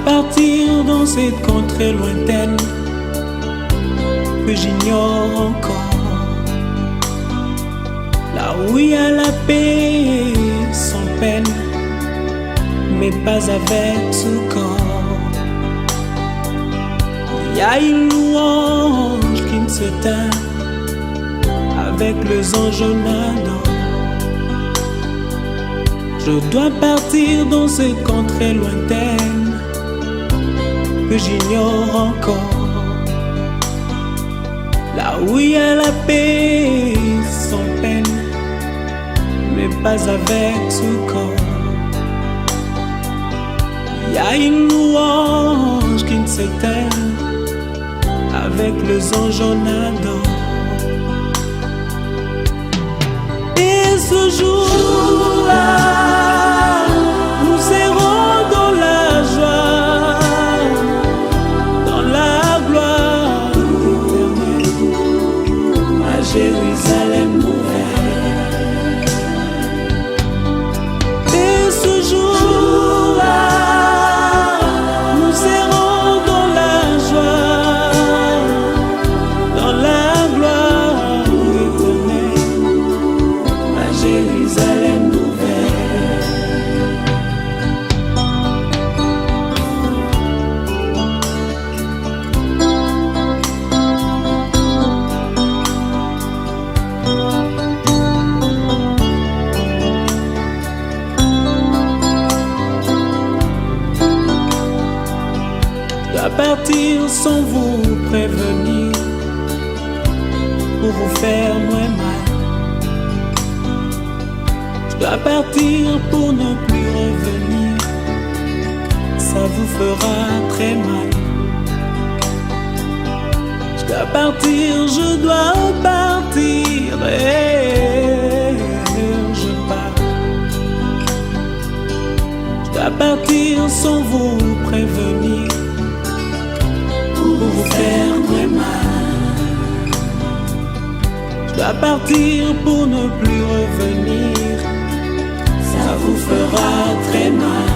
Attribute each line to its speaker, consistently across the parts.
Speaker 1: partir dans cette contrée lointaine que j'ignore encore, là où il y a la paix sans peine, mais pas avec ce corps. Il y a une louange qui ne s'éteint avec les anges nadant. Je dois partir dans cette contrée lointaine que j'ignore encore, là où il y a la paix sans peine, mais pas avec ce corps. Il y a une louange qui ne s'éteint avec les anges nadant. Et ce jour-là, nous serons dans la joie, dans la gloire éternelle, à Jérusalem nouvelle. Et ce jour-là, nous serons dans la joie, dans la gloire éternelle, à Jérusalem nouvelle. Je dois partir sans vous prévenir pour vous faire moins mal. Je dois partir pour ne plus revenir, ça vous fera très mal. Je dois partir, je dois partir, et je pars. Je dois partir sans vous prévenir pour vous faire très mal. Je dois partir pour ne plus revenir, ça vous fera très mal.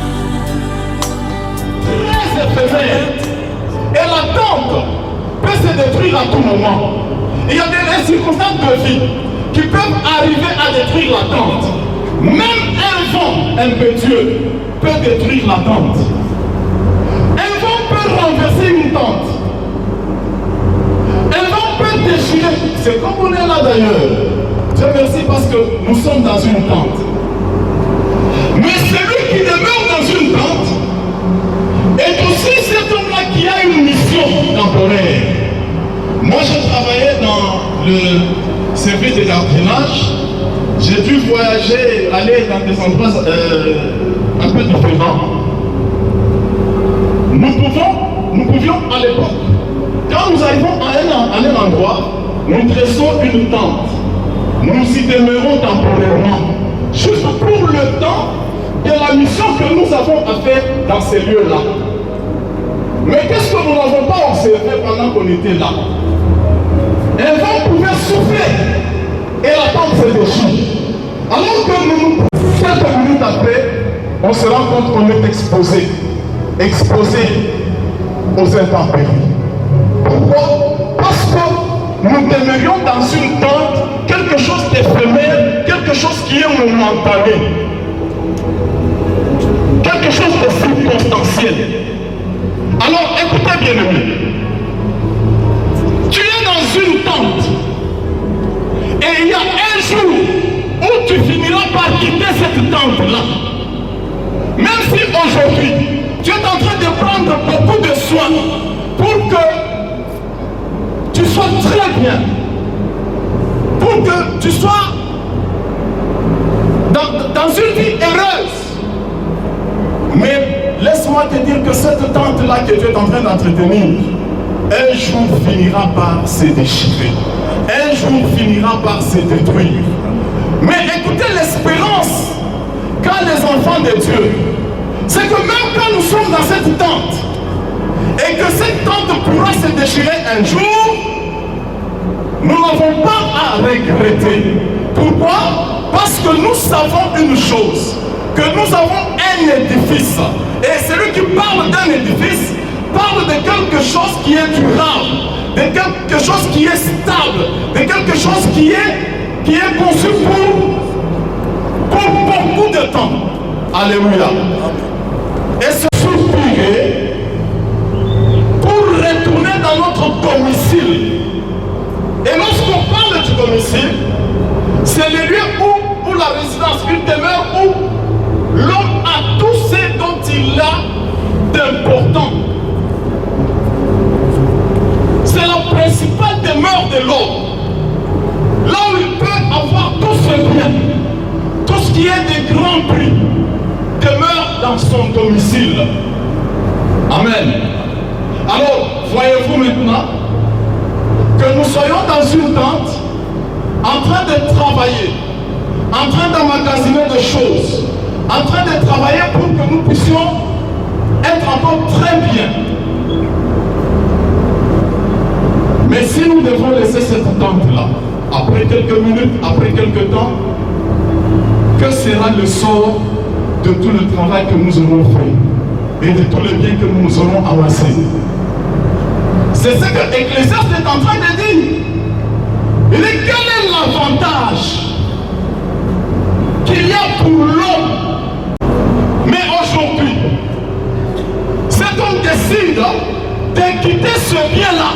Speaker 2: Et l'attente peut se détruire à tout moment. Il y a des circonstances de vie qui peuvent arriver à détruire l'attente. Même un vent impétueux peut détruire l'attente. Un vent peut renverser une tente. Un vent peut déchirer. C'est comme on est là d'ailleurs. Dieu merci parce que nous sommes dans une tente. Mais celui qui demeure dans une tente est aussi cet homme-là qui a une mission temporaire. Moi, j'ai travaillé dans le service de jardinage. J'ai dû voyager, aller dans des endroits un peu différents. Nous pouvions à l'époque, quand nous arrivons à un endroit, nous dressons une tente. Nous y demeurons temporairement, juste pour le temps de la mission que nous avons à faire dans ces lieux-là. Mais qu'est-ce que nous n'avons pas observé pendant qu'on était là? Un vent pouvait souffler et la tente se déchire. Alors que nous, quelques minutes après, on se rend compte qu'on est exposé aux intempéries. Pourquoi? Parce que nous demeurions dans une tente, quelque chose d'éphémère, quelque chose qui est momentané, quelque chose de circonstanciel. Alors écoutez bien aimé, tu es dans une tente et il y a un jour où tu finiras par quitter cette tente-là. Même si aujourd'hui, tu es en train de prendre beaucoup de soins pour que tu sois très bien, pour que tu sois dans une vie heureuse. Mais laisse-moi te dire que cette tente-là que tu es en train d'entretenir, un jour finira par se déchirer. Un jour finira par se détruire. Mais écoutez l'espérance qu'a les enfants de Dieu. C'est que même quand nous sommes dans cette tente, et que cette tente pourra se déchirer un jour, nous n'avons pas à regretter. Pourquoi? Parce que nous savons une chose, que nous avons un édifice. Et celui qui parle d'un édifice parle de quelque chose qui est durable, de quelque chose qui est stable, de quelque chose qui est conçu pour beaucoup de temps. Alléluia. Et se soupirer pour retourner dans notre domicile. Et lorsqu'on parle du domicile, c'est le lieu où la résidence, une demeure où l'homme a tout ce dont il a d'important. C'est la principale demeure de l'homme. Là où il peut avoir tout ce bien, tout ce qui est de grand prix, demeure dans son domicile. Amen. Alors, voyez-vous maintenant que nous soyons dans une tente, en train de travailler, en train d'emmagasiner des choses, en train de travailler pour que nous puissions être encore très bien. Mais si nous devons laisser cette tente-là, après quelques minutes, après quelques temps, que sera le sort de tout le travail que nous aurons fait et de tous les biens que nous aurons amassés? C'est ce que Ecclésiaste est en train de dire. Il dit, quel est l'avantage qu'il y a pour l'homme? Mais aujourd'hui, cet homme décide de quitter ce bien-là.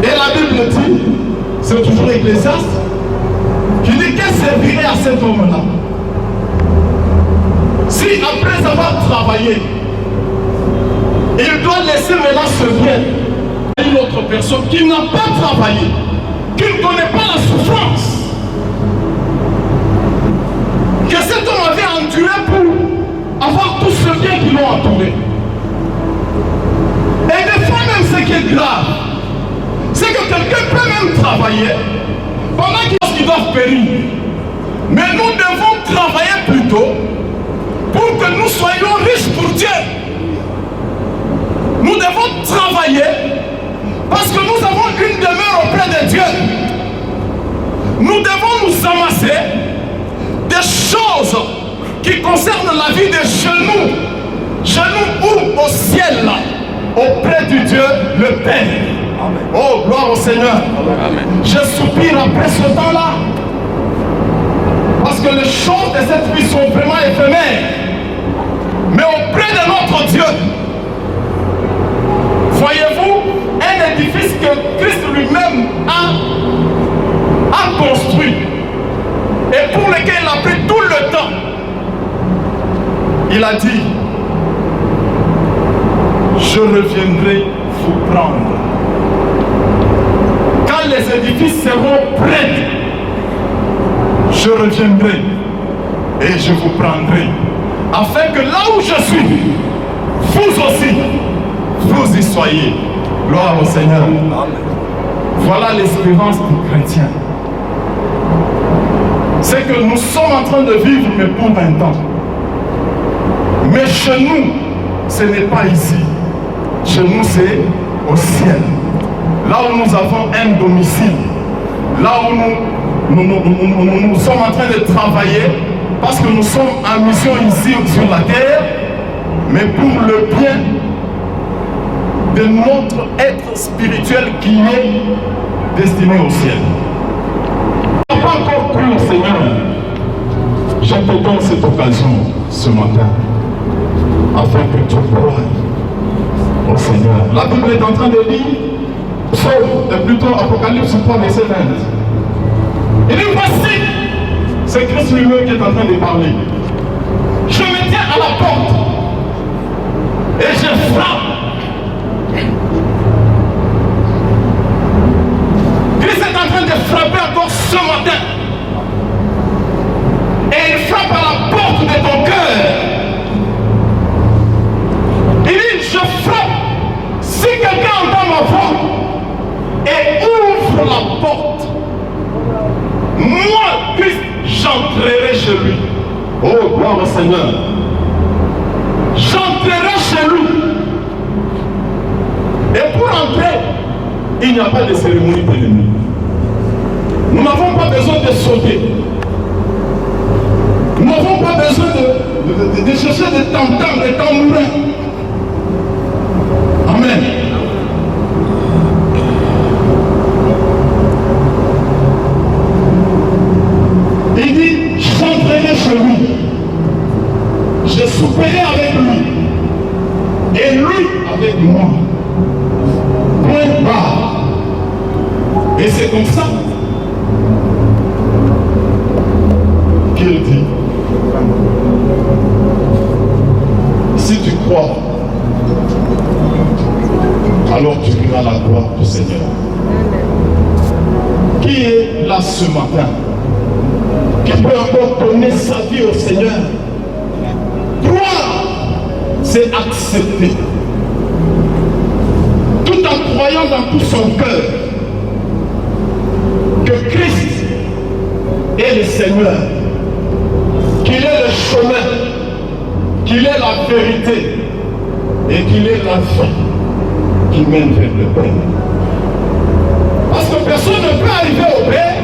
Speaker 2: Et la Bible dit, c'est toujours Ecclésiaste, qui dit qu'elle servirait à cet homme-là. Si après avoir travaillé, il doit laisser maintenant ce bien à une autre personne qui n'a pas travaillé, qui ne connaît pas la souffrance que cet homme avait enduré pour avoir tout ce bien qui l'ont entouré. Et des fois même ce qui est grave, c'est que quelqu'un peut même travailler pendant qu'ils doivent périr. Mais nous devons travailler plutôt pour que nous soyons riches pour Dieu. Nous devons travailler parce que nous avons une demeure auprès de Dieu. Nous devons nous amasser des choses qui concernent la vie des genoux. Genoux où? Au ciel, là, auprès du Dieu le Père. Amen. Oh, gloire au Seigneur. Amen. Je soupire après ce temps-là. Parce que les choses de cette vie sont vraiment éphémères. Mais auprès de notre Dieu, voyez-vous, un édifice que Christ lui-même a construit et pour lequel il a pris tout le temps. Il a dit, je reviendrai vous prendre. Quand les édifices seront prêts, je reviendrai et je vous prendrai, afin que là où je suis, vous aussi, vous y soyez. Gloire au Seigneur. Amen. Voilà l'espérance du chrétien. C'est que nous sommes en train de vivre, mais pour un temps. Mais chez nous, ce n'est pas ici. Chez nous, c'est au ciel. Là où nous avons un domicile. Là où nous sommes en train de travailler, parce que nous sommes en mission ici sur la terre, mais pour le bien de notre être spirituel qui est destiné au ciel. Tu n'as pas encore cru au Seigneur. Je te donne cette occasion ce matin afin que tu croies au Seigneur. La Bible est en train de dire, sauf plutôt Apocalypse 3, verset 20. Il dit, voici, c'est Christ lui-même qui est en train de parler. Je me tiens à la porte et je frappe. Christ est en train de frapper encore ce matin. Et il frappe à la porte de ton cœur. Il dit, je frappe. Si quelqu'un entend ma voix et ouvre la porte, moi, Christ, j'entrerai chez lui. Oh, gloire au Seigneur. J'entrerai chez lui. Et pour entrer, il n'y a pas de cérémonie d'ennemi. Nous n'avons pas besoin de sauter. Nous n'avons pas besoin de chercher des tam-tams, des tambourins. Amen. Il dit, j'entrerai chez lui. Je souperai avec lui. Et lui avec moi. Point barre. Et c'est comme ça qu'il dit, si tu crois, alors tu verras la gloire du Seigneur. Qui est là ce matin, qui peut encore donner sa vie au Seigneur? Croire, c'est accepter. Tout en croyant dans tout son cœur que Christ est le Seigneur, qu'il est le chemin, qu'il est la vérité et qu'il est la vie qui mène vers le Père. Parce que personne ne peut arriver au Père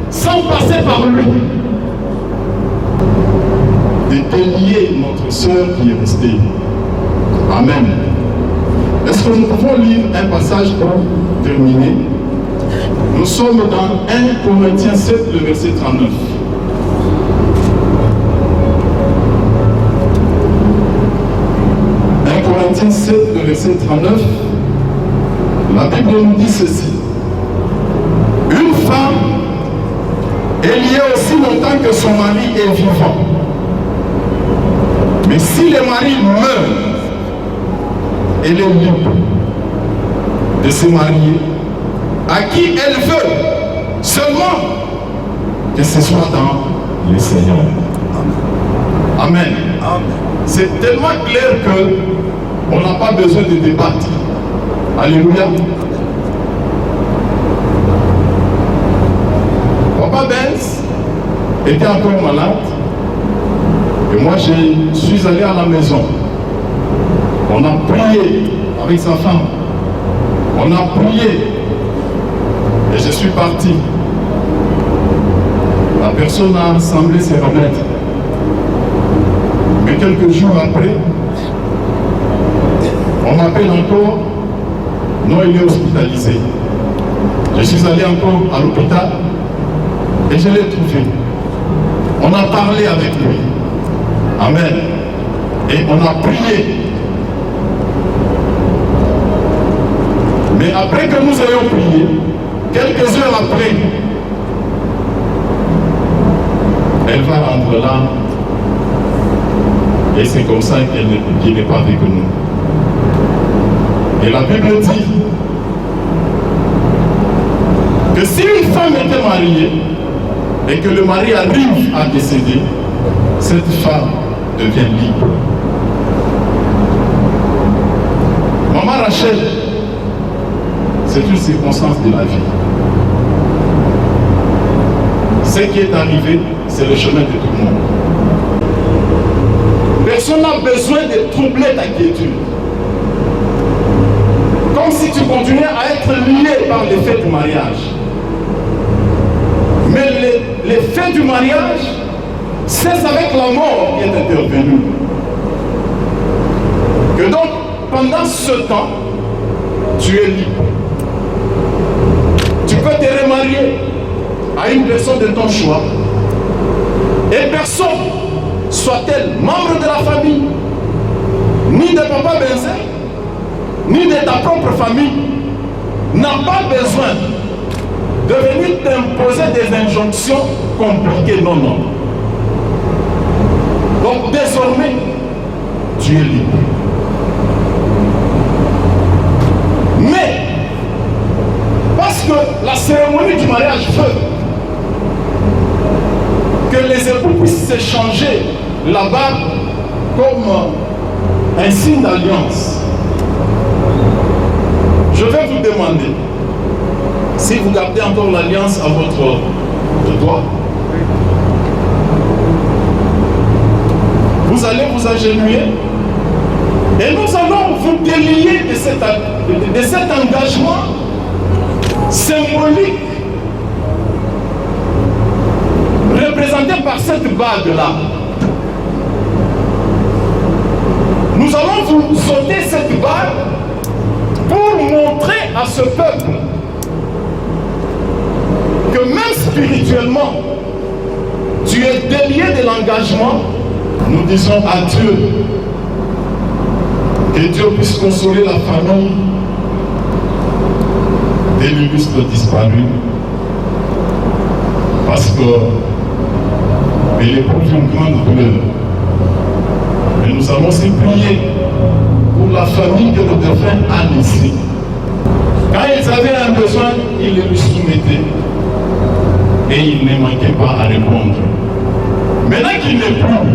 Speaker 2: sans passer par lui. De délier notre sœur qui est restée. Amen. Est-ce que nous pouvons lire un passage pour terminer? Nous sommes dans 1 Corinthiens 7, le verset 39. 1 Corinthiens 7, le verset 39. La Bible nous dit ceci. Une femme est liée aussi longtemps que son mari est vivant. Mais si le mari meurt, elle est libre de se marier à qui elle veut, seulement que ce soit dans le Seigneur. Amen. Amen. C'est tellement clair que on n'a pas besoin de débattre. Alléluia. Papa Benz était encore malade et moi je suis allé à la maison. On a prié avec sa femme. On a prié. Et je suis parti. La personne a semblé se remettre. Mais quelques jours après, on m'appelle encore. Non, il est hospitalisé. Je suis allé encore à l'hôpital et je l'ai trouvé. On a parlé avec lui. Amen. Et on a prié. Mais après que nous ayons prié, quelques heures après, elle va rentrer là. Et c'est comme ça qu'il n'est pas avec nous. Et la Bible dit que si une femme était mariée et que le mari arrive à décéder, cette femme devient libre. Maman Rachel, c'est une circonstance de la vie. Ce qui est arrivé, c'est le chemin de tout le monde. Personne n'a besoin de troubler ta quiétude. Comme si tu continuais à être lié par les faits du mariage. Mais les faits du mariage cessent avec la mort qui est intervenue. Que donc, pendant ce temps, tu es libre. Tu peux te remarier à une personne de ton choix. Et personne, soit-elle membre de la famille, ni de Papa Benzin, ni de ta propre famille, n'a pas besoin de venir t'imposer des injonctions compliquées. Non, non. Donc désormais, tu es libre. Mais, parce que la cérémonie du mariage veut que les époux puissent s'échanger la bague comme un signe d'alliance, je vais vous demander si vous gardez encore l'alliance à votre doigt. Vous allez vous agenouiller et nous allons vous délier de cet engagement symbolique représenté par cette bague-là. Nous allons vous ôter cette bague pour montrer à ce peuple que même spirituellement, tu es délié de l'engagement. Nous disons à Dieu que Dieu puisse consoler la famille de l'illustre disparu, parce qu'elle éprouve une grande douleur. Mais nous allons aussi prier pour la famille que le défunt a laissée. Quand ils avaient un besoin, ils le lui soumettaient et il ne manquait pas à répondre. Maintenant qu'il n'est plus,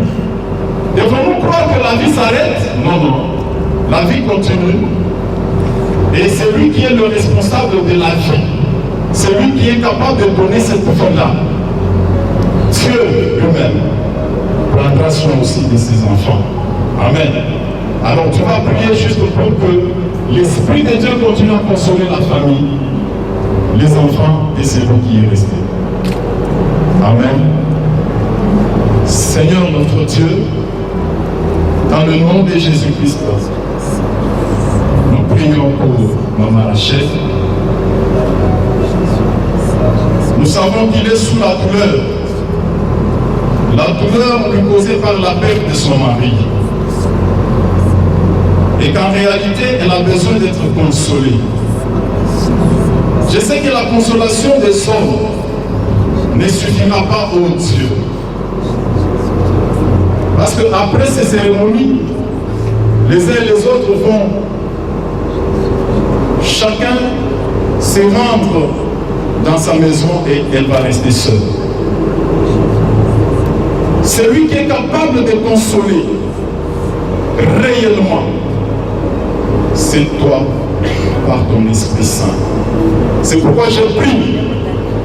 Speaker 2: devons-nous croire que la vie s'arrête? Non, non. La vie continue. Et c'est lui qui est le responsable de la vie. C'est lui qui est capable de donner cette vie-là. Dieu lui-même prendra soin aussi de ses enfants. Amen. Alors tu vas prier juste pour que l'Esprit de Dieu continue à consoler la famille, les enfants et celui qui est resté. Amen. Seigneur notre Dieu, dans le nom de Jésus-Christ, nous prions pour Maman Rachel. Nous savons qu'il est sous la douleur lui causée par la perte de son mari. Et qu'en réalité, elle a besoin d'être consolée. Je sais que la consolation des hommes ne suffira pas au Dieu. Parce qu'après ces cérémonies, les uns et les autres vont chacun se rendre dans sa maison et elle va rester seule. Celui qui est capable de consoler réellement, c'est toi par ton Esprit Saint. C'est pourquoi je prie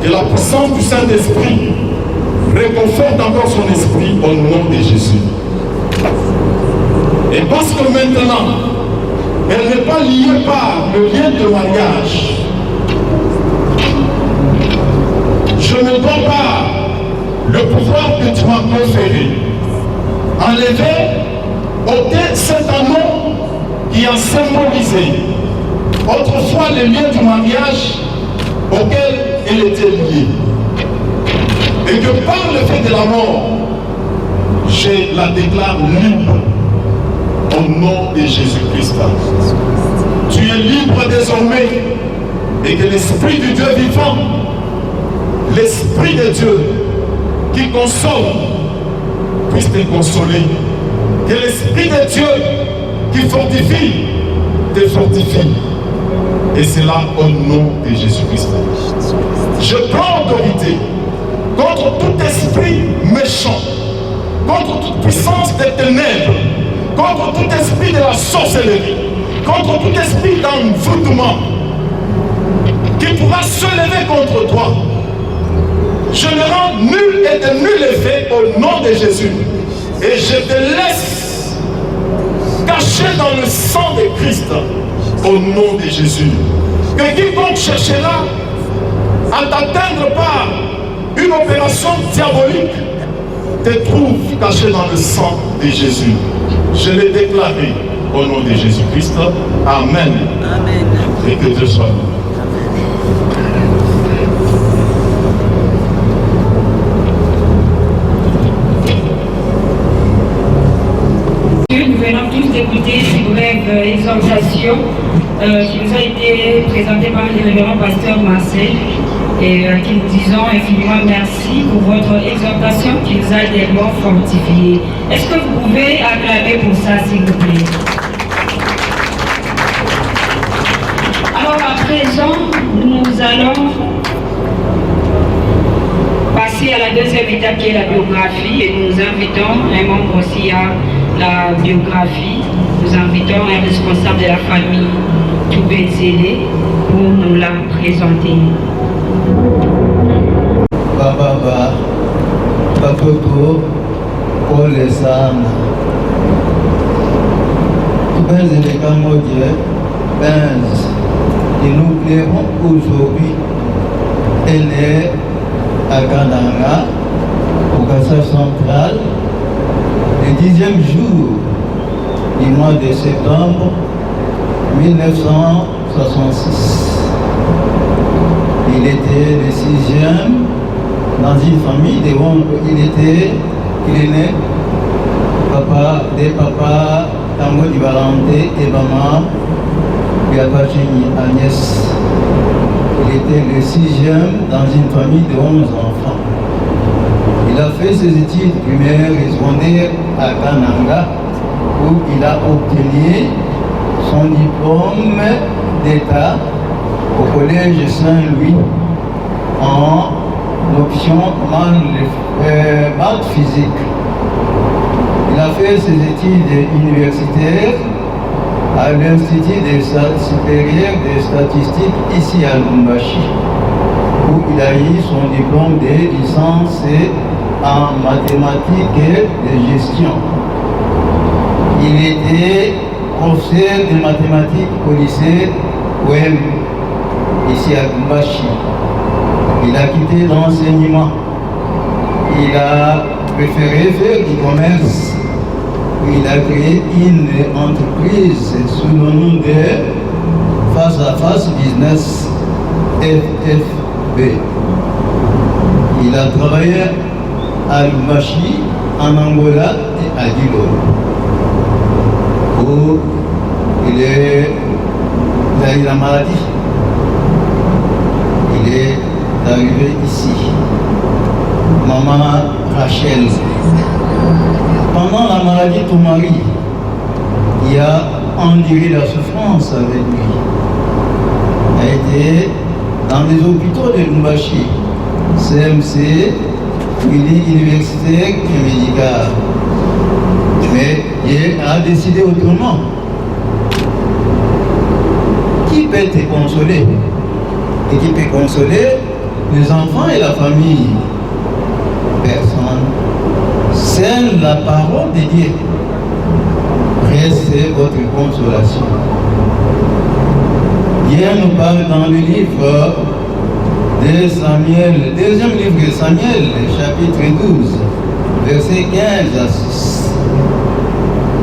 Speaker 2: que la puissance du Saint-Esprit réconforte encore son esprit au nom de Jésus. Et parce que maintenant, elle n'est pas liée par le lien de mariage, je ne dois pas le pouvoir que tu m'as conféré enlever, ôter cet anneau qui a symbolisé autrefois les liens du mariage auquel elle était liée. Et que par le fait de la mort, je la déclare libre au nom de Jésus-Christ. Tu es libre désormais et que l'Esprit du Dieu vivant, l'Esprit de Dieu qui console, puisse te consoler. Que l'Esprit de Dieu qui fortifie, te fortifie. Et c'est là au nom de Jésus-Christ. Je prends autorité contre tout esprit méchant, contre toute puissance des ténèbres, contre tout esprit de la sorcellerie, contre tout esprit d'envoûtement qui pourra se lever contre toi. Je le rends nul et de nul effet au nom de Jésus. Et je te laisse caché dans le sang de Christ au nom de Jésus. Que quiconque cherchera à t'atteindre par une opération diabolique te trouve caché dans le sang de Jésus. Je l'ai déclaré au nom de Jésus-Christ. Amen. Amen. Et que Dieu soit loué.
Speaker 3: Nous venons tous d'écouter cette brève exhortation qui nous a été présentée par le révérend pasteur Marcel et qui nous disons infiniment merci pour votre exhortation qui nous a tellement fortifiés. Est-ce que vous pouvez acclamer pour ça, s'il vous plaît? Alors à présent, nous allons passer à la deuxième étape qui est la biographie et nous invitons un membre aussi à la biographie. Nous invitons un responsable de la famille Toubé-Zélé pour nous la présenter.
Speaker 4: Baba, Batoto, Pole Sana. Toubé-Zélé Kamodje, Benz. Et nous plairons aujourd'hui. Elle est à Kananga, au passage central, le 10e jour du mois de septembre 1966. Il était le 6e dans une famille de il est né des papas Tango di Valente et maman Biapachini Agnès. Il était le 6e dans une famille de 11 enfants. Il a fait ses études primaires et secondaires à Kananga, où il a obtenu son diplôme d'État au collège Saint-Louis en option maths physique. Il a fait ses études universitaires à l'Institut supérieur des statistiques ici à Lubumbashi, où il a eu son diplôme de licence en mathématiques et de gestion. Il était professeur de mathématiques au lycée OM, ici à Lubumbashi. Il a quitté l'enseignement. Il a préféré faire du commerce. Il a créé une entreprise sous le nom de Face à Face Business FFB. Il a travaillé à Lubumbashi, en Angola et à Dilo, où il a eu la maladie. Il est arrivé ici. Maman Rachel. Pendant la maladie de ton mari, il a enduré la souffrance avec lui. Il a été dans les hôpitaux de Lubumbashi, CMC, universitaire et médical. Mais il a décidé autrement. Qui peut te consoler? Et qui peut consoler les enfants et la famille? Personne. Seule la parole de Dieu reste votre consolation. Dieu nous parle dans le livre de Samuel, le deuxième livre de Samuel, chapitre 12, verset 15 à 6.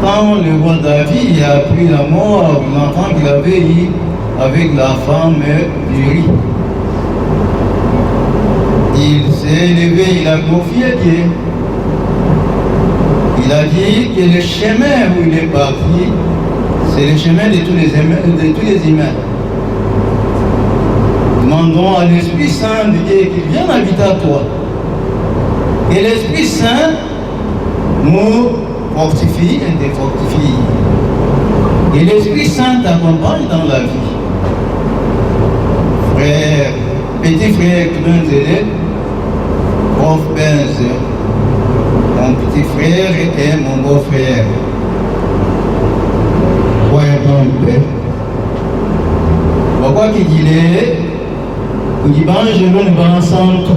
Speaker 4: Quand le roi David a appris la mort de l'enfant qu'il avait eu avec la femme d'Uri, il s'est levé, il a confié Dieu. Il a dit que le chemin où il est parti, c'est le chemin de tous les humains. Demandons à l'Esprit Saint de Dieu qu'il vienne habiter à toi. Et l'Esprit Saint nous fortifie et défortifie. Et l'Esprit Saint t'accompagne dans la vie. Frère, petit frère Benzele, prof Benz, mon petit frère et mon beau-frère. Ouais, mon père. Pourquoi qu'il dit il dit ben je veux nous ensemble.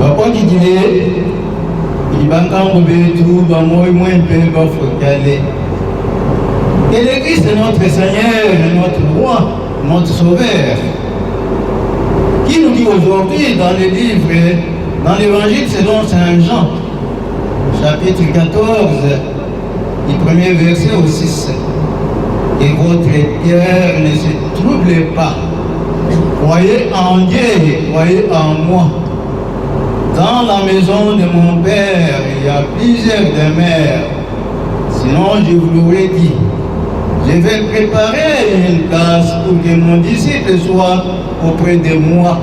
Speaker 4: Pourquoi qu'il dit il dit ben quand vous voulez tout, ben moi un peu faut caler. Et l'Église est notre Seigneur, notre roi, notre sauveur. Qui nous dit aujourd'hui dans le livre, dans l'évangile selon Saint Jean, chapitre 14, du premier verset au 6. Et votre cœur ne se trouble pas. Croyez en Dieu, croyez en moi. Dans la maison de mon Père, il y a plusieurs demeures. Sinon, je vous l'aurais dit. Je vais préparer une place pour que mon disciple soit auprès de moi.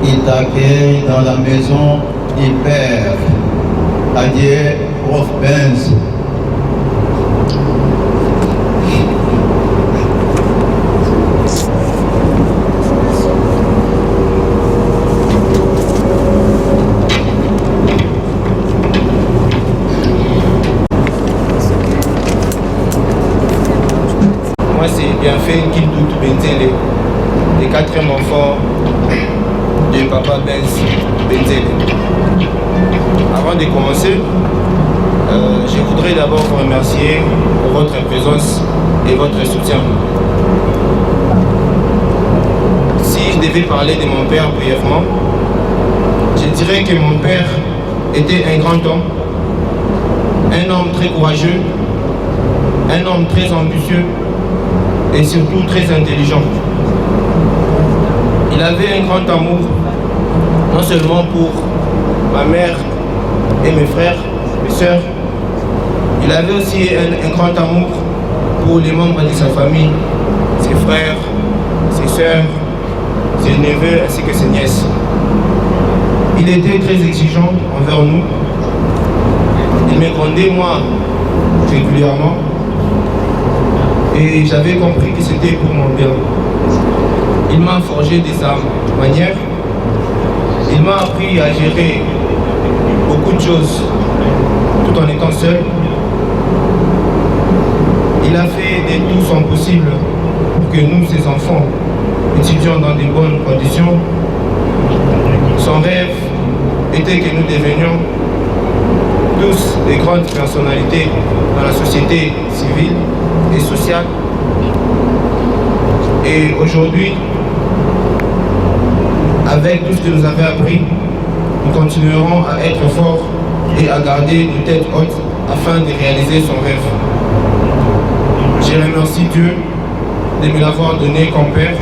Speaker 4: Il t'accueille dans la maison du Père. Adieu, prof Benz.
Speaker 5: Moi, c'est Bienfait Kindout Benzele, le 4e enfant de papa Benz Benzele. Avant de commencer, je voudrais d'abord vous remercier pour votre présence et votre soutien. Si je devais parler de mon père brièvement, Je dirais que mon père était un grand homme, un homme très courageux, un homme très ambitieux et surtout très intelligent. Il avait un grand amour, non seulement pour ma mère et mes frères, mes sœurs, il avait aussi un grand amour pour les membres de sa famille, ses frères, ses sœurs, ses neveux ainsi que ses nièces. Il était très exigeant envers nous. Il me grondait moi régulièrement et j'avais compris que c'était pour mon bien. Il m'a forgé de sa manière. Il m'a appris à gérer beaucoup de choses tout en étant seul. Il a fait de tout son possible pour que nous, ses enfants, étudions dans de bonnes conditions. Son rêve était que nous devenions tous des grandes personnalités dans la société civile et sociale. Et aujourd'hui, avec tout ce que nous avons appris, nous continuerons à être forts et à garder une tête haute afin de réaliser son rêve. Je remercie Dieu de me l'avoir donné comme père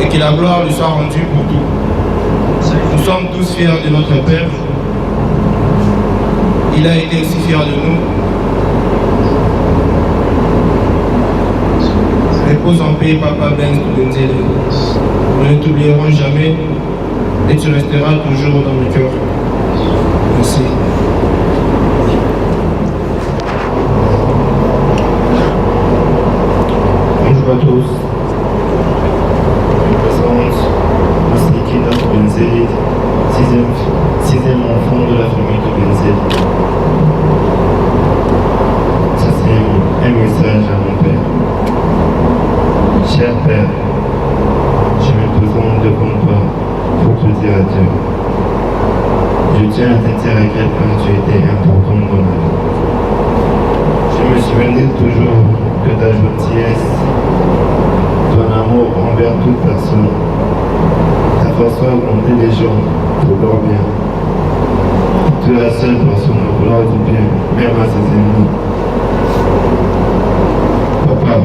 Speaker 5: et que la gloire lui soit rendue pour tout. Nous sommes tous fiers de notre père. Il a été aussi fier de nous. Repose en paix, Papa Benz Benzele. Nous ne t'oublierons jamais et tu resteras toujours dans mes cœurs. Merci.
Speaker 6: Bonjour à tous. Je me présente Maslikina Benzele, sixième enfant de la famille de Benzele. Ça c'est un message à mon père. Cher père, je me présente devant toi pour te dire adieu. Je tiens à te dire à quel point tu étais important dans ma vie. Je me souviendrai toujours que ta gentillesse, ton amour envers toute personne, ta façon de monter les gens pour leur bien. Tu es la seule personne à vouloir du bien, même à ses ennemis. Papa,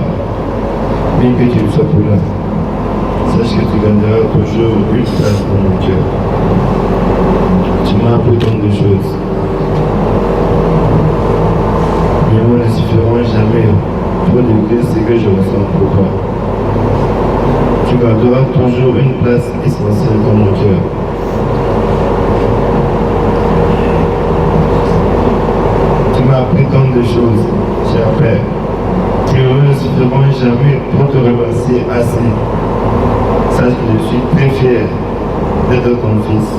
Speaker 6: bien que tu ne sois plus là, sache que tu gagneras toujours une place dans mon cœur. Tu m'as appris tant de choses. Mes mots ne suffiront jamais pour décrire ce que je ressens pour toi. Tu garderas toujours une place essentielle dans mon cœur. Tu m'as appris tant de choses, cher père. Mes mots ne suffiront jamais pour te remercier assez. Sache que je suis très fier d'être ton fils.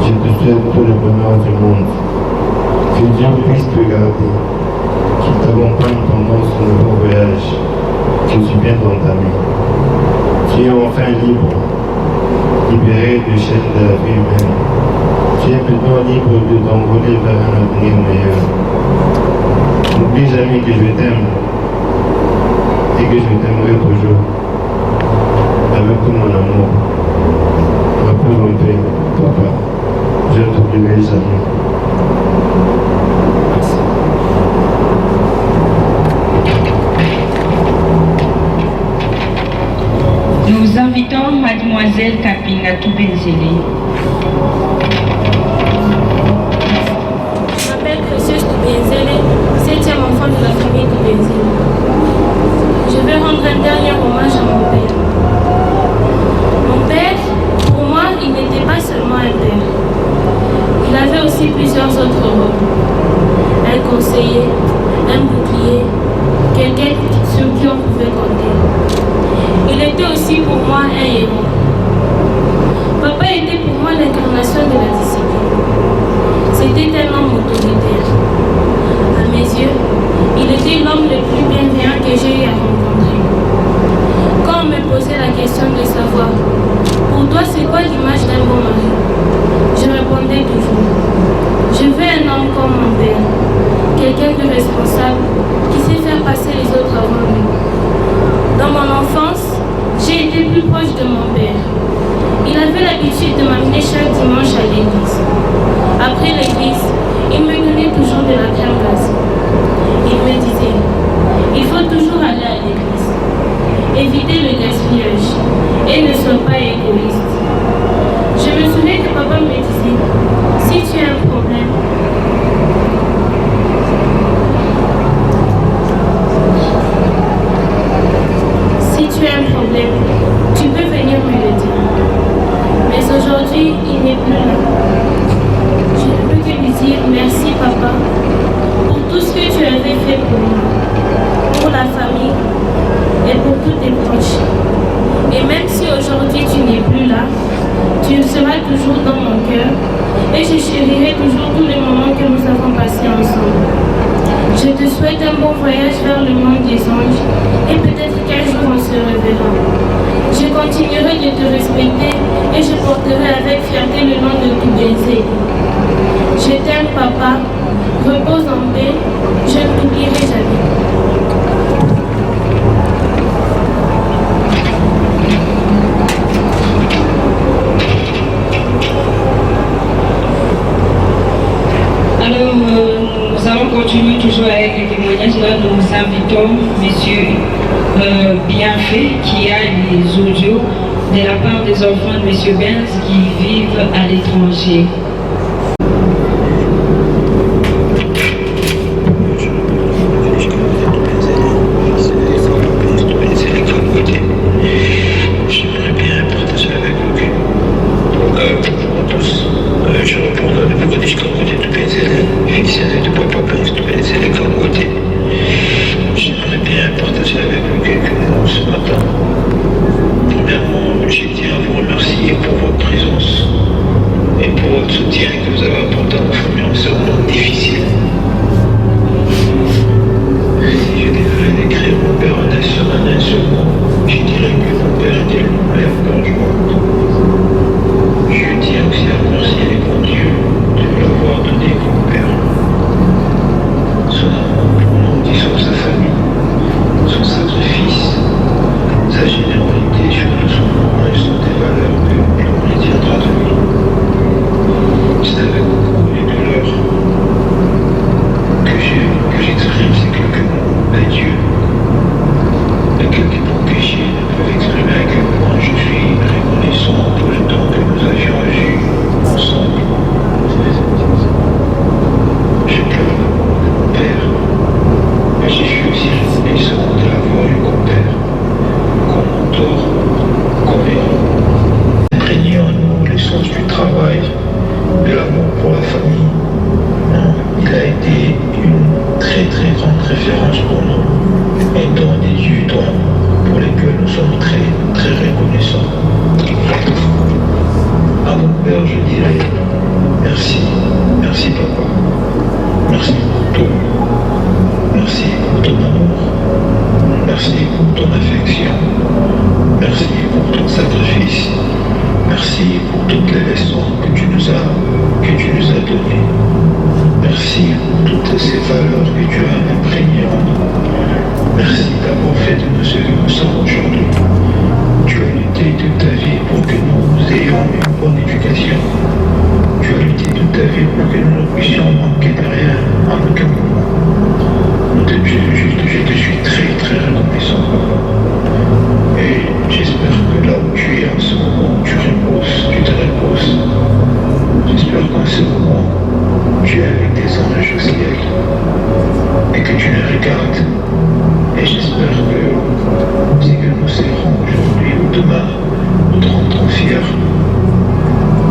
Speaker 6: Je te souhaite tout le bonheur du monde. Que Dieu puisse te garder, qu'il t'accompagne pendant ce nouveau voyage que tu viens d'entamer. Tu es enfin libre, libéré des chaînes de la vie humaine. Tu es maintenant libre de t'envoler vers un avenir meilleur. N'oublie jamais que je t'aime et que je t'aimerai toujours. Avec tout mon amour. Repose en paix, papa. Je ne t'oublierai jamais. Merci.
Speaker 3: Nous invitons Mademoiselle Kapingatou Benzele.
Speaker 7: Je m'appelle Précieuse Benzele, 7e enfant de la famille de Benzele. Je vais rendre un dernier hommage à mon père. Mon père, pour moi, il n'était pas seulement un père. Il avait aussi plusieurs autres rôles. Un conseiller, un bouclier, quelqu'un sur qui on pouvait compter. Il était aussi pour moi un héros. Papa était pour moi l'incarnation de la discipline. C'était un homme autoritaire. À mes yeux, il était l'homme le plus bienveillant que j'ai eu à rencontrer. Quand on me posait la question de savoir, pour toi c'est quoi l'image d'un bon mari? Je répondais toujours, je veux un homme comme mon père, quelqu'un de responsable, qui sait faire passer les autres avant lui. Dans mon enfance, j'ai été plus proche de mon père. Il avait aujourd'hui tu n'es plus là, tu seras toujours dans mon cœur et je chérirai toujours tous les moments que nous avons passés ensemble. Je te souhaite un bon voyage vers le monde des anges et peut-être qu'un jour on se reverra. Je continuerai de te respecter et je porterai avec fierté le nom de Toubenzé. Je t'aime papa, repose en paix, je ne t'oublierai jamais.
Speaker 3: Alors, nous allons continuer toujours avec les témoignages. Là, nous invitons M. Bienfait qui a les audios de la part des enfants de M. Benz qui vivent à l'étranger.
Speaker 8: J'aimerais bien partager avec vous. Bonjour à tous. Je reprends le Mogadishu Kangote de Benzele, fils de Papa Benz de Benzele Kangote. J'aimerais bien partager avec vous quelques mots ce matin. Premièrement, je tiens à vous remercier pour votre présence et pour votre soutien que vous avez apporté à nos familles en ce moment difficile. Si je devais décrire mon père en un seul mot, je dirais que mon père était le meilleur père du monde. Je tiens aussi à remercier les bons dieux de nous l'avoir donné comme père. Son amour pour nous disons sa famille, son sacrifice, sa générosité sur son courage sont des valeurs que l'on retiendra de lui. C'est avec beaucoup de douleur que j'exprime ces quelques mots à Dieu. Et quelques mots péchés ne peuvent exprimer à quel point je suis reconnaissant pour le temps que nous avions eu ensemble. Je pleure mon père, mais je suis aussi reconnaissant de l'avoir eu comme père, comme mentor, comme héros. Imprégné en nous le sens du travail, de l'amour pour la famille. Il a été une très très grande référence pour nous, un don des dieux dons pour lesquels nous sommes très très reconnaissants. À mon père, je dirais merci, merci papa, merci pour tout, merci pour ton amour, merci pour ton affection, merci pour ton sacrifice, merci pour toutes les leçons que tu nous as données. Merci pour toutes ces valeurs que tu as imprégnées en nous. Merci d'avoir fait de nous ce que nous sommes aujourd'hui. Tu as lutté toute ta vie pour que nous ayons une bonne éducation. Tu as lutté toute ta vie pour que nous ne puissions manquer de rien en aucun moment. Je te suis très très reconnaissant, papa. Et j'espère que là où tu es en ce moment, tu te reposes. J'espère qu'en ce moment, tu es avec des anges au ciel et que tu les regardes. Et j'espère que si que nous serons aujourd'hui ou demain, nous te rendrons fiers.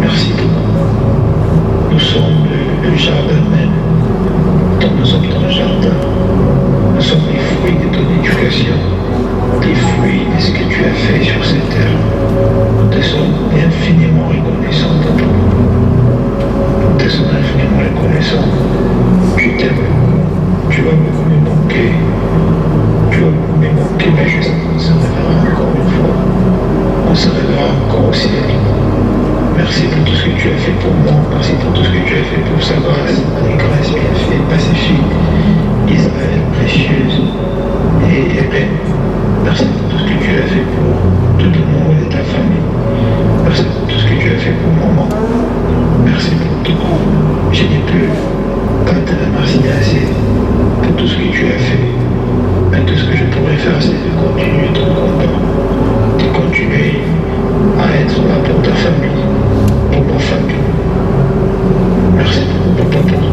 Speaker 8: Merci beaucoup. Nous sommes le jardin même. Tant nous sommes dans le jardin, nous sommes les fruits de ton éducation, les fruits de ce que tu as fait sur cette terre. Nous te sommes infiniment reconnaissants, papa. Nous te sommes infiniment reconnaissants. Je t'aime beaucoup. Tu vas beaucoup me manquer. Tu vas beaucoup me manquer, mais je sais qu'on se reverra encore une fois. On se reverra encore au ciel. Merci pour tout ce que tu as fait pour moi. Merci pour tout ce que tu as fait pour sa grâce. Avec grâce bien fait, pacifique, Israël précieuse et épais. Merci pour tout ce que tu as fait pour tout le monde et ta famille. Merci pour tout ce que tu as fait pour maman. Merci pour tout. Je n'ai plus qu'à te remercier assez pour tout ce que tu as fait. Mais tout ce que je pourrais faire, c'est de continuer ton combat, de continuer à être là pour ta famille, pour ma famille. Merci beaucoup, papa, pour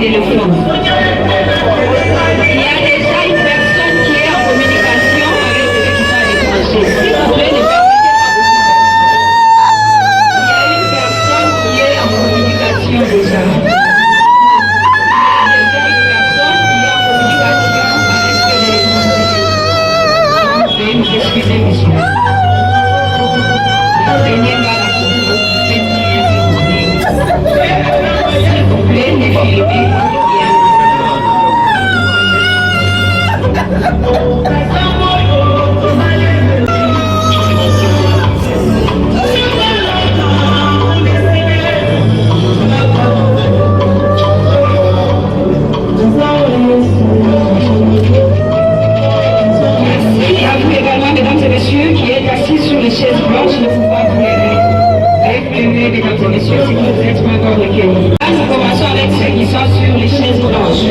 Speaker 3: téléphone. Il y a déjà une personne qui est en communication avec ceux qui sont à l'étranger. S'il vous plaît, ne permettez pas. Il y a une personne qui est en communication déjà. Excusez, monsieur. Venez voir la photo. S'il vous plaît, ne filmez pas. Mesdames et messieurs, qui êtes assis sur les chaises blanches, ne pouvez pas vous lever. Veuillez vous lever, mesdames et messieurs, si vous êtes pas encore recueillis. Là, nous commençons avec ceux qui sont sur les chaises blanches.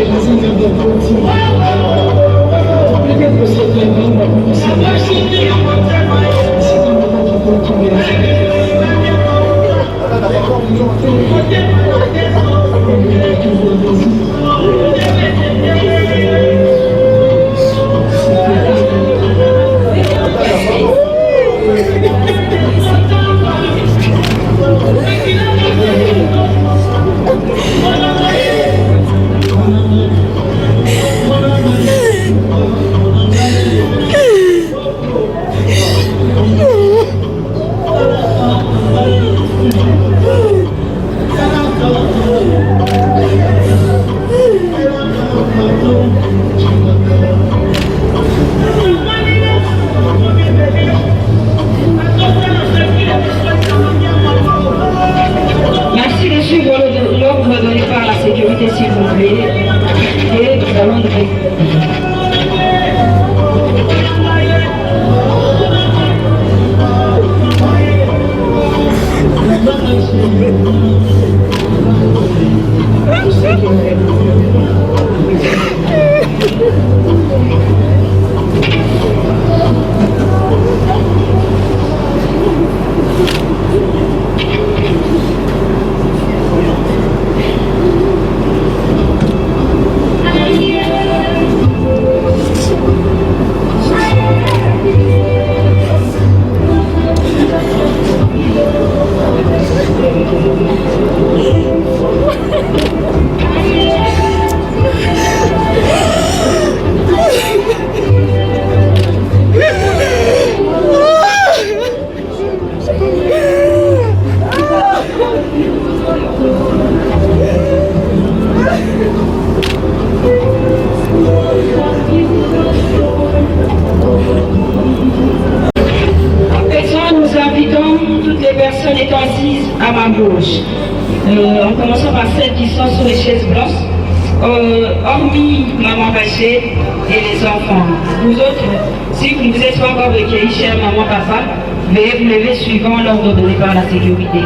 Speaker 3: Merci de suivre l'ordre donné par la sécurité, s'il vous plaît. Et nous allons à ma gauche. En commençant par celles qui sont sur les chaises blanches, hormis maman Bachir et les enfants. Vous autres, si vous ne vous êtes pas encore recueillis, chère maman, papa, veuillez vous lever suivant l'ordre donné par la sécurité.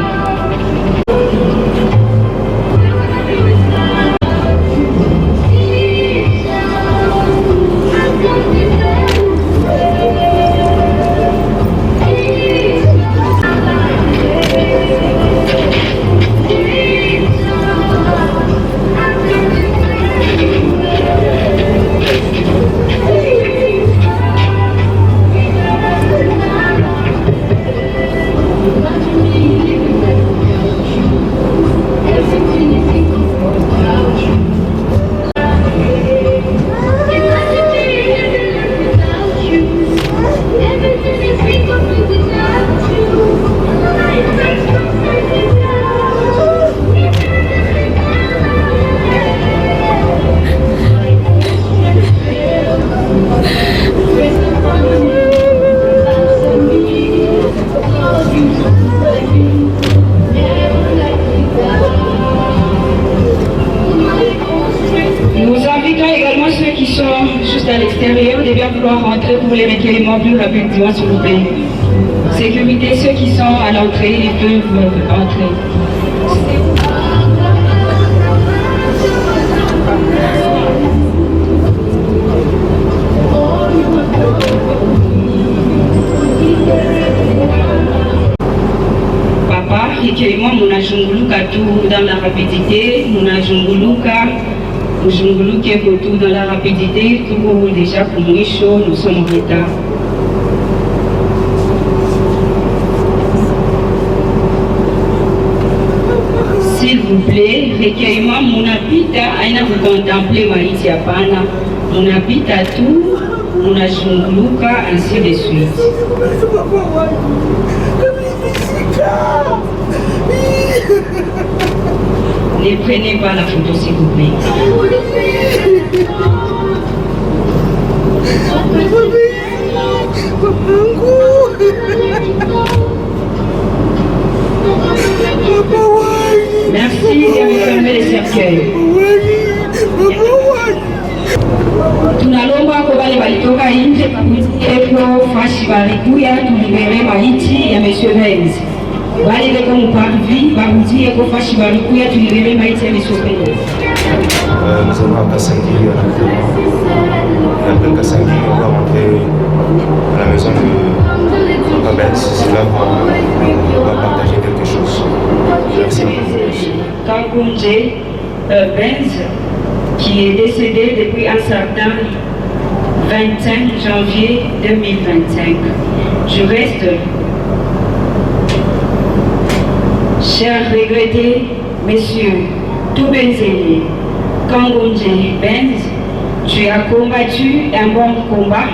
Speaker 3: À l'extérieur, de bien vouloir rentrer pour les recueillements plus rapidement, s'il vous plaît. Sécurité, ceux qui sont à l'entrée, ils peuvent entrer. Papa, recueillement, mon ajunguluka tout dans la rapidité, mon ajunguluka. Ujunguluke Kotou dans la rapidité, tout déjà pour nous chaud, nous sommes en retard. S'il vous plaît, recueille-moi mon apita, aina vous contempler maïti apana, mon apita tout, mon ajunguluka, ainsi de suite. Ne prenez pas la photo s'il vous plaît. Merci de refermer les cercueils. Tunalomba kwa wale walitoka nje pakuwepo fashi balikuya tulibere maiti ya Monsieur Benz. Wale leko muparvi barudie kwa fashi balikuya tulibere maiti ya Monsieur Benz.
Speaker 5: Nous allons à Kassangui et après Kassangui, on va rentrer à la maison de Papa Benz. C'est là qu'on va partager quelque chose. Merci beaucoup.
Speaker 3: Kangunje Benz, qui est décédé depuis un certain 25 janvier 2025. Je reste, chers regrettés messieurs, tout Benzeli, Kangunje Benz, tu as combattu un bon combat,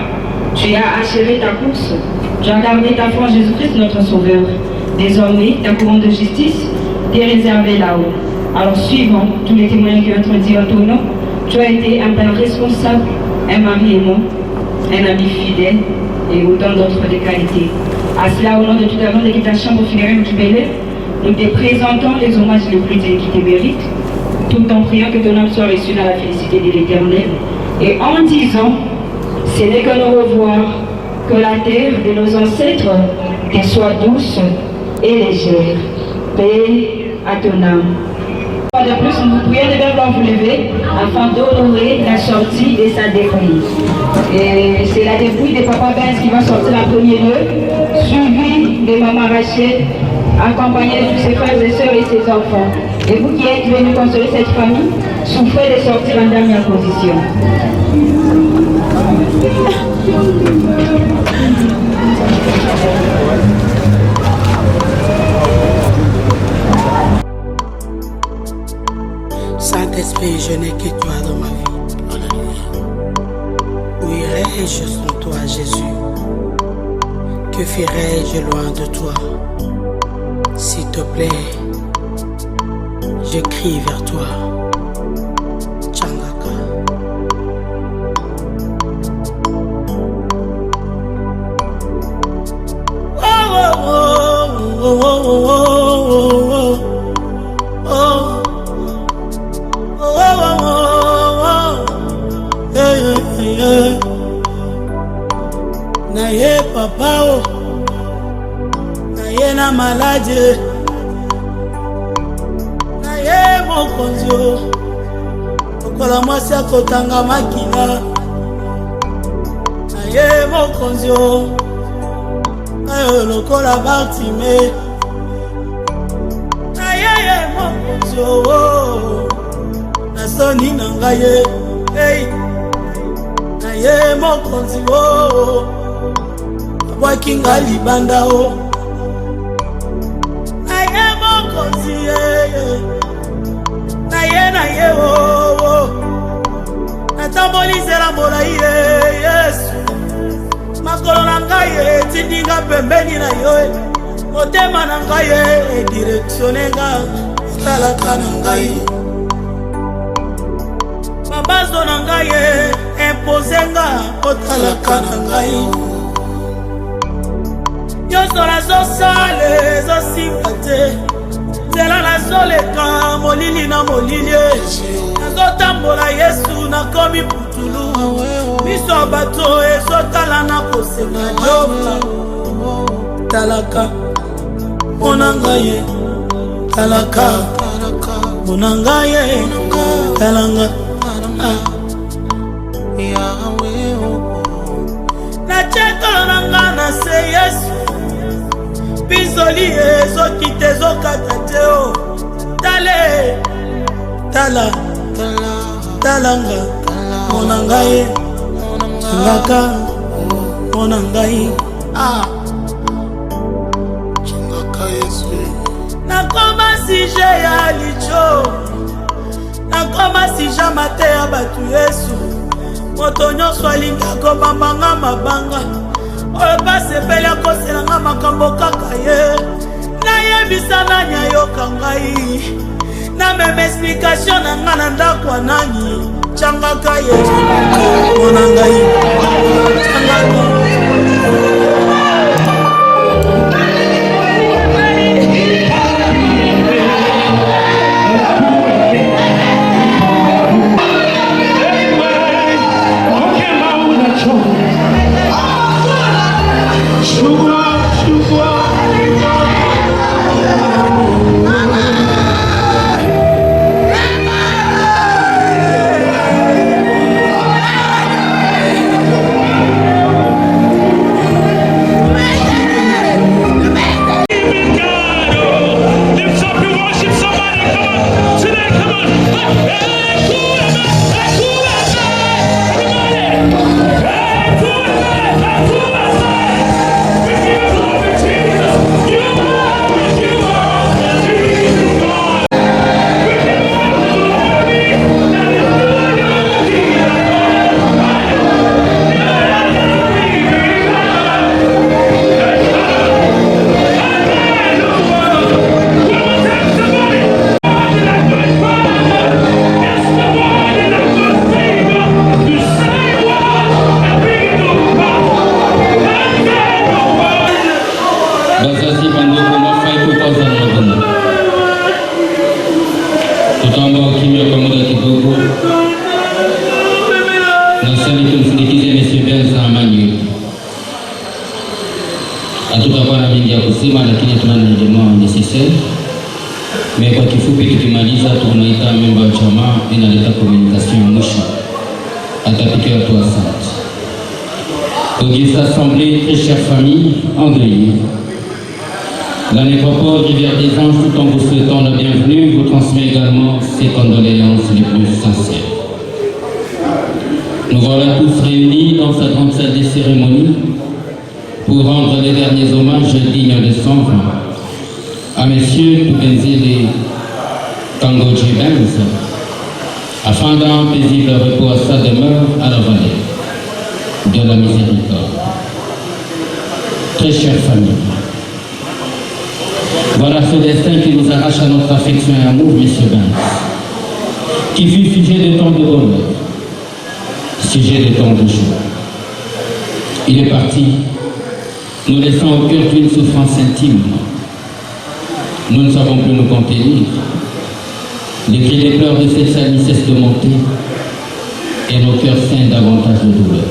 Speaker 3: tu as achevé ta course, tu as gardé ta foi en Jésus-Christ notre Sauveur. Désormais, ta couronne de justice t'est réservée là-haut. Alors suivant tous les témoignages qui ont été dit en ton nom, tu as été un père responsable, un mari aimant, un ami fidèle et autant d'autres de qualité. À cela, au nom de toute la grande équipe de la chambre funéraire du Bélé, nous te présentons les hommages les plus digne qui te méritent, tout en priant que ton âme soit reçue dans la félicité de l'Éternel. Et en disant, ce n'est que nous revoir, que la terre de nos ancêtres te soit douce et légère. Paix à ton âme. De plus, nous prions de bien vous lever afin d'honorer la sortie de sa dépouille. Et c'est la dépouille de Papa Benz qui va sortir en premier lieu, suivi de Maman Rachel, accompagné de tous ses frères et sœurs et ses enfants. Et vous qui êtes venus consoler cette famille, souffrez de sortir en dernière position.
Speaker 1: Saint-Esprit, je n'ai que toi dans ma vie. Alléluia. Où irais-je sans toi, Jésus? Que ferais-je loin de toi? S'il te plaît, je crie vers toi. Tchangaka. Oh, oh, oh, oh, oh, oh, oh, oh. Naye papa o, naye na malade, naye mokonzi o, lokola mwasi akotanga makila, naye mokonzi o, naye lokola Bartime, naye mokonzi o, nasoni na ngai hey. Naye mokonzi o, abwaki nga libanda o, naye mokonzi naye o, natamboli nzela molai Yesu, makolo na ngai etindi nga pembeni na yo, motema na ngai edirektione nga otalaka na ngai, mabazo na ngai impose nga otalaka na ngai, nyonso nazosala ezosimba te, nzela nazoleka molili na molili, nazotambola Yesu nakomi putulu, miso bato ezotala na kosenga joba, talaka mpona ngai, talaka mpona ngai, talanga nachekolo na nga na se Yesu, bizoli ezokita ezokata te o, tale tala talanga mona ngai ngaka mona ngai nakoma sije ya licho nakoma sija mate ya batu Yesu moto nyonso alingi akobambanga mabanga oyo basepeli akoselanga makambo kaka ye nayebisa nani ayoka ngai na meme explication na nga na ndako ya nani changaka ye mona ngai changaka
Speaker 9: Mais kwa kifupi tukimaliza tunaita memba wa chama inaleta communication ya mwisho atapitia watu asante. Auguste Assemblée, très chère famille endeuillée, la nécropole Rivière des Anges, tout en vous souhaitant la bienvenue, vous transmet également ses condoléances les plus sincères. Nous voilà tous réunis dans sa grande salle des cérémonies pour rendre les derniers hommages dignes de son rang à messieurs Tubenzile Kangoji Benz, afin d'un paisible repos à sa demeure à la vallée de la miséricorde. Très chère famille, voilà ce destin qui nous arrache à notre affection et amour, messieurs Benz, qui fut sujet de tant de bonheur, sujet de tant de joie. Il est parti, nous laissant au cœur d'une souffrance intime. Nous ne savons plus nous contenir. Les cris des pleurs de cette salle ne cessent de monter et nos cœurs saignent davantage de douleur.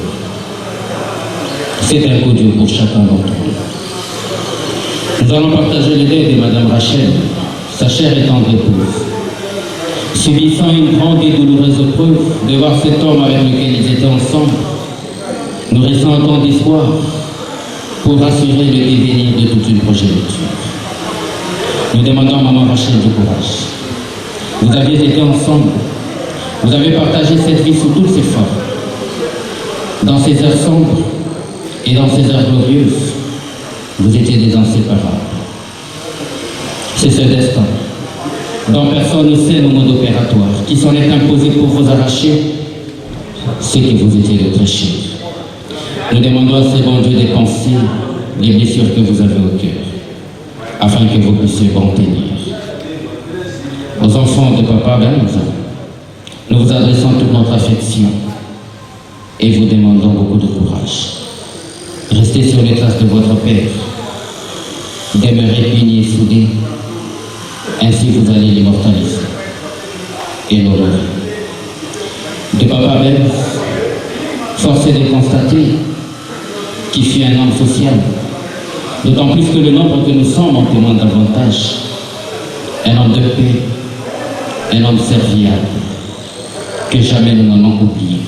Speaker 9: C'est un coup dur pour chacun d'entre nous. Nous allons partager le deuil de Madame Rachel, sa chère et tendre épouse. Subissant une grande et douloureuse épreuve de voir cet homme avec lequel ils étaient ensemble, nous restons un temps d'espoir pour assurer le devenir de toute une progéniture. Nous demandons à Maman Rachel du courage. Vous aviez été ensemble, vous avez partagé cette vie sous toutes ses formes. Dans ces heures sombres et dans ces heures glorieuses, vous étiez des inséparables. C'est ce destin dont personne ne sait le mode opératoire qui s'en est imposé pour vous arracher ce que vous étiez de très cher. Nous demandons à ce bon Dieu de penser les blessures que vous avez au cœur, afin que vous puissiez bon tenir. Aux enfants de Papa Benz, nous vous adressons toute notre affection et vous demandons beaucoup de courage. Restez sur les traces de votre Père, demeurez unis et soudés, ainsi vous allez l'immortaliser et l'honorer. De Papa Benz, force est de constater qu'il fut un homme social, d'autant plus que le nombre que nous sommes en témoigne davantage. Un homme de paix, un homme serviable, que jamais nous n'en oublié,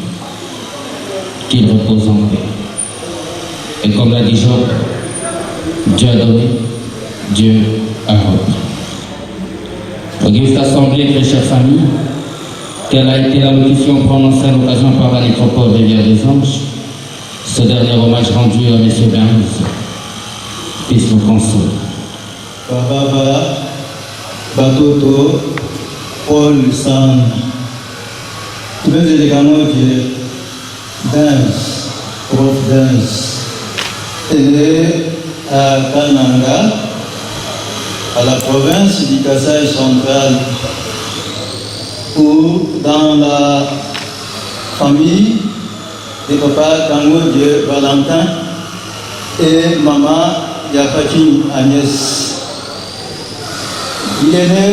Speaker 9: qu'il repose en paix. Et comme l'a dit Job, Dieu a donné, Dieu a repris. Auguste Assemblée, très chère famille, Quelle a été l'allocution prononcée à l'occasion par la nécropole Rivière des Anges? Ce dernier hommage rendu à M. Benz puisse nous consoler.
Speaker 4: Baba, Batoto, Paul San, deux élégaments de Benz, prof Benz, né à Kananga, à la province du Kasaï central, où dans la famille de papa Tango de Valentin et maman Yakati Agnès. Il est né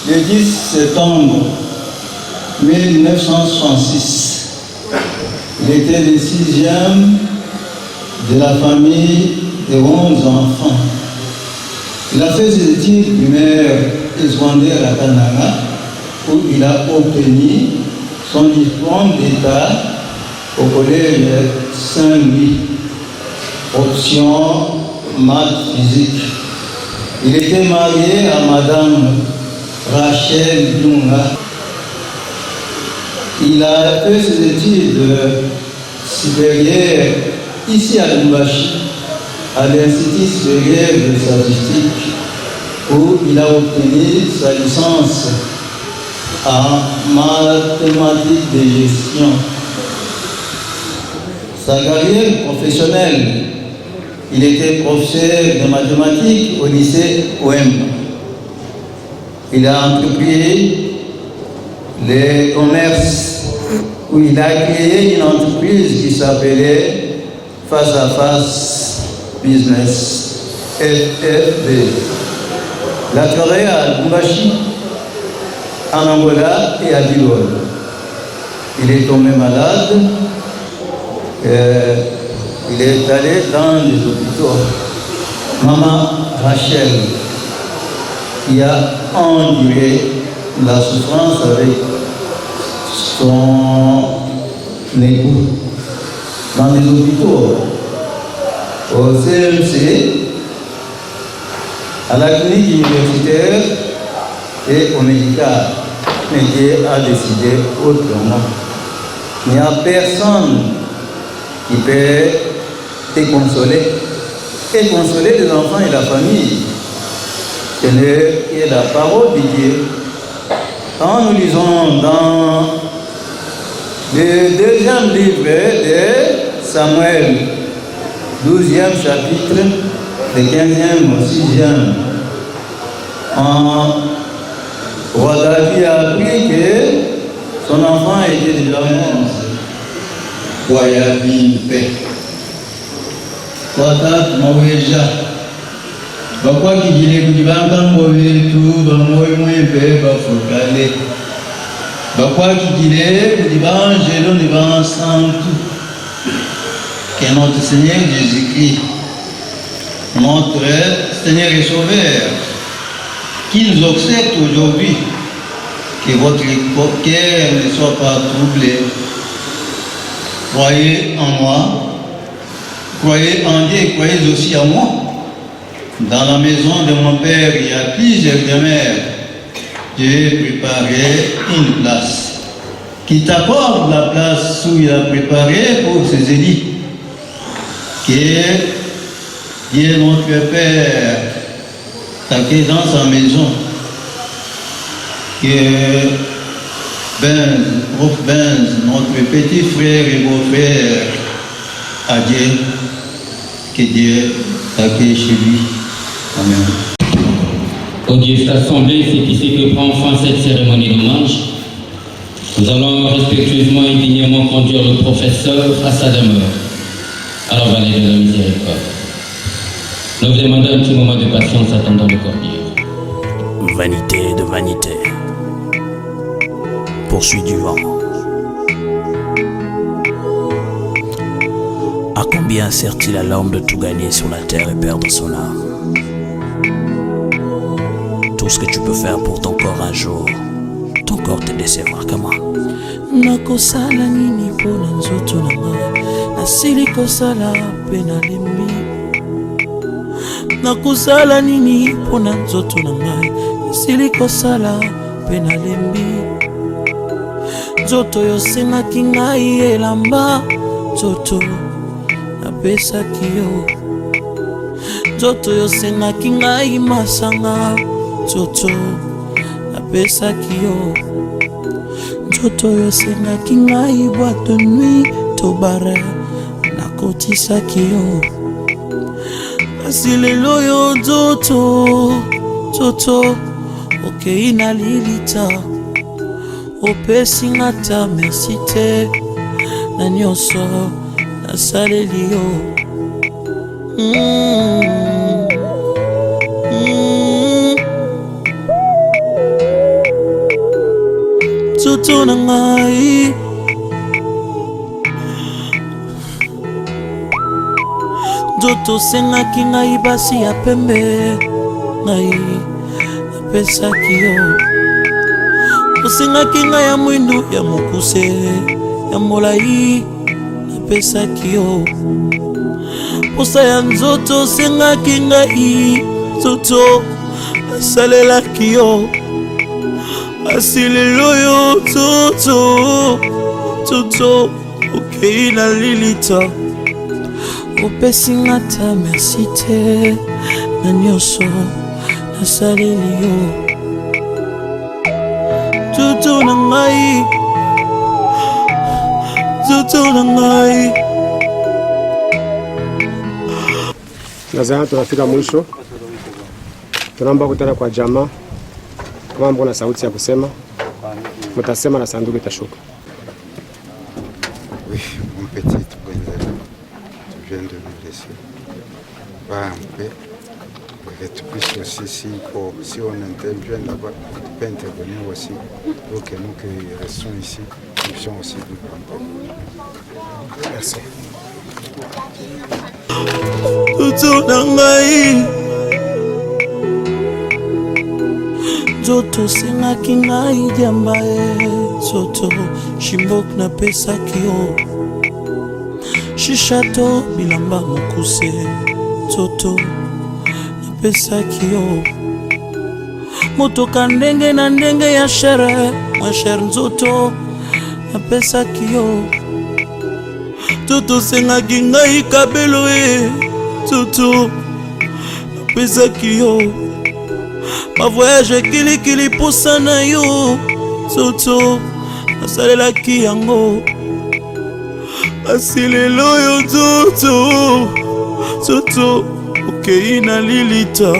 Speaker 4: le 10 septembre 1966. Il était le 6e de la famille de 11 enfants. Il a fait ses études primaires et secondaires à Kananga, où il a obtenu son diplôme d'État au collège Saint-Louis, option maths physique. Il était marié à Madame Rachel Dunga. Il a fait ses études supérieures ici à Lumbashi, à l'Institut supérieur de statistique, où il a obtenu sa licence en mathématiques de gestion. Sa carrière professionnelle, il était professeur de mathématiques au lycée OM. Il a entrepris les commerces où il a créé une entreprise qui s'appelait Face à Face Business, FFB. Il a travaillé à Lumbashi, en Angola et à Dillon. Il est tombé malade. Il est allé dans les hôpitaux. Maman Rachel, qui a enduré la souffrance avec son époux dans les hôpitaux, au CMC, à la clinique universitaire et au médical. Mais Dieu a décidé autrement. Il n'y a personne qui peut te consoler et consoler les enfants et la famille. C'est la parole de Dieu. Quand nous lisons dans le deuxième livre de Samuel, 12e chapitre, le 15e au 6e, roi David a appris que son enfant était déjà mort. Wayabimpe Watat Maweja Bakwa Kijile Kujibanga Mwetu Bamwembe Bafukale Bakwa Kijile Kujibangelo Nivan Santu. Que notre Seigneur Jésus-Christ, notre Seigneur et Sauveur, qui nous observe aujourd'hui, que votre cœur ne soit pas troublé. Croyez en moi, croyez en Dieu, croyez aussi en moi. Dans la maison de mon Père, il y a plusieurs demeures. J'ai préparé une place. Qui t'apporte la place où il a préparé pour ses élits. Que Dieu notre Père t'accueille dans sa maison. Que Prof Benz, notre petit frère et beau-frère, à Dieu, que Dieu t'accueille chez lui. Amen.
Speaker 9: Auguste Assemblée, c'est ici que prend fin cette cérémonie d'hommage. Nous allons respectueusement et dignement conduire le professeur à sa demeure, à la vallée de la miséricorde. Nous vous demandons un petit moment de patience attendant le cordier.
Speaker 10: Vanité de vanité. Poursuit du vent. À combien sert-il à l'homme de tout gagner sur la terre et perdre son âme? Tout ce que tu peux faire pour ton corps un jour, ton corps te décevra comment?
Speaker 1: Nakosala nini pona nzoto na ngai, nasili kosala pe nalembi. Nakosala nini pona nzoto na ngai, nasili kosala pe nalembi. Nzoto yosengaki ngai elamba, nzoto napesaki yo. Nzoto yosengaki ngai masanga, nzoto napesaki yo. Nzoto yosengaki ngai boîte de nuit to bare, nakotisaki yo. Kasi lelo yo nzoto okei na lilita, opesi nga ta merci te na nyonso nasaleli yo. Nzoto na ngai, nzoto sengaki ngai basi ya pembe, ngai napesaki yo. Osengaki ngai ya mwindu ya mokuse ya molai, napesaki yo. Posa ya nzoto osengaki ngai, nzoto nasalelaki yo. Asi lelo yo nzoto okei na lilita, opesi nga ta merci te na nyonso nasaleli yo. Nzoto na ngai, nzoto na ngai.
Speaker 11: Nazana tunafika mwisho, tunaomba kutana kwa jamaa. Kama mbona sauti ya kusema, mutasema na sanduku itashuka.
Speaker 12: Oui, mon petit Benzele, tu viens de nous laisser. Va un peu, et tu puisses aussi, si on intervient là-bas, tu peux intervenir aussi. Donc nous qui restons ici, nous puissions aussi vivre un peu. Merci.
Speaker 1: Nzoto sengaki ngai diamba nzoto shimbok napesaki yo. Shishato bilamba mokuse, nzoto napesaki yo. Motoka ndenge na ndenge ya shere, ma shere nzoto napesaki yo. Nzoto sengaki ngai kabelo nzoto napesaki yo. Ma voyage kili posa na yo, nzoto nasalelaki yango. Asi lelo yo nzoto okei na lilita,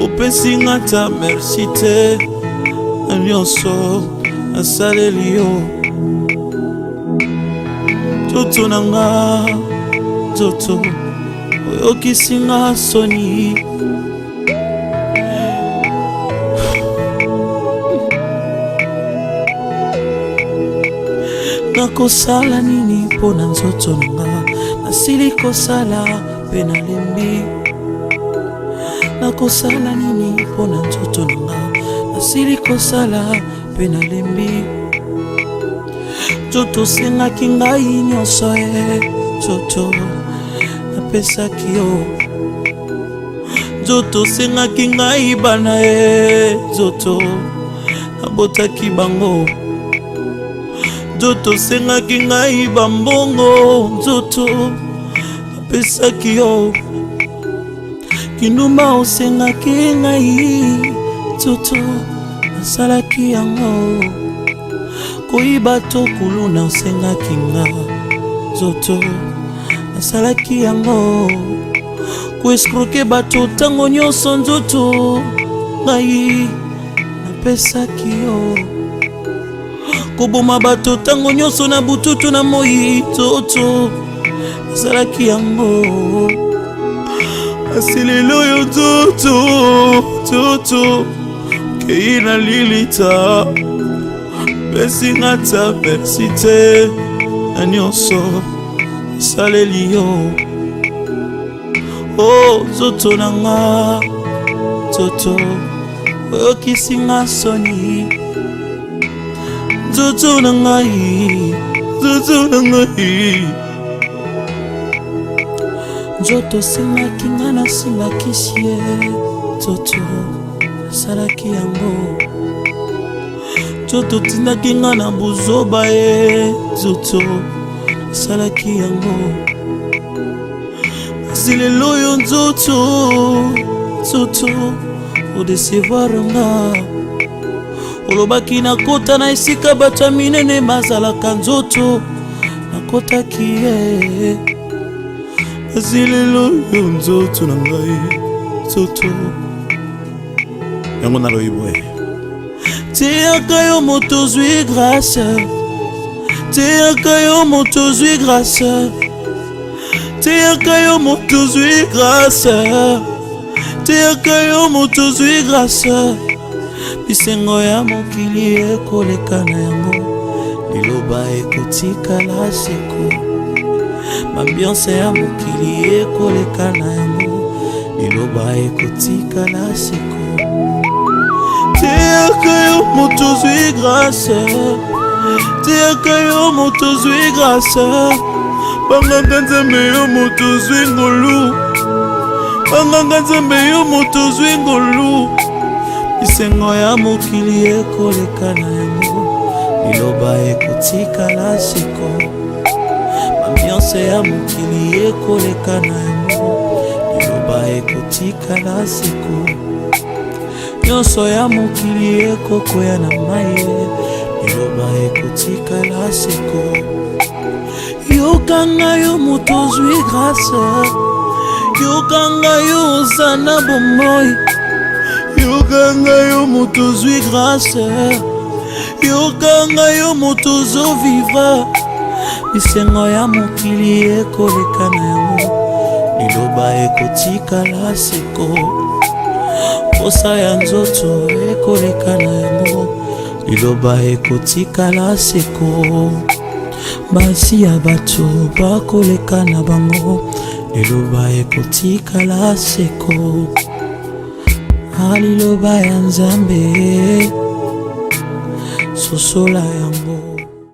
Speaker 1: opesi nga ta merci te na nyonso nasaleli yo. Nzoto na nga, nzoto oyokisi nga soni. Nakosala nini pona nzoto nanga, nasili kosala pe nalembi. Nakosala nini pona nzoto nanga, nasili kosala pe nalembi. Nzoto sengaki ngai nyonso nzoto napesaki yo. Nzoto sengaki ngai bana nzoto nabotaki bango. Nzoto sengaki ngai bambongo, nzoto napesaki yo. Kinduma osengaki ngai, nzoto nasalaki yango. Koyiba to kuluna osengaki nga, nzoto nasalaki yango. Koeskroke bato tango nyonso, nzoto ngai napesaki yo. Koboma bato tango nyonso na bututu na moi, nzoto nasalaki yango. Asi lelo yo nzoto okei na lilita, pesi nga ta merci te na nyonso nasaleli yo. Oh nzoto na nga, nzoto oyokisi nga soni. Nzoto na ngai, nzoto na ngai. Nzoto sengaki nga nasimbakisi ye, nzoto nasalaki yango.
Speaker 13: nzoto tindaki nga na buzoba ye nzoto esalaki yango kasi lelo oyo nzoto odecevoir nga olobaki nakota na esika bato ya minene bazalaka nzoto nakotaki ye kasi lelo oyo nzoto na ngai nzoto yango naloyiboye teyaka yo moto zwi grâce teyaka yo moto zwi grâce teyaka yo moto zwi grâce teyaka yo moto zwi grâce bisengo ya mokili ekoleka na yango liloba ekotikala seko mambiance ya mokili ekoleka na yango liloba ekotikala seko teyaka yo moto zwi grâce teyaka yo moto zwi grâce banganga nzambe yo moto zwi ngolu banganga nzambe yo moto zwi ngolu bisengo ya mokili ekoleka na yango liloba ekotikala seko mambiance ya mokili ekoleka na yango liloba ekotikala seko nyonso ya mokili ekokwea na mai liloba ekotikala seko yokanga yo moto zwi grâce yokanga yo ozana bomoi yokanga yo moto zwi grâce yokanga yo moto zovivre bisengo ya mokili ekoleka na yango liloba ekotikala seko posa ya nzoto ekoleka na yango liloba ekotikala seko basi ya bato bakoleka na bango liloba ekotikala seko aliloba ya nzambe sosola yango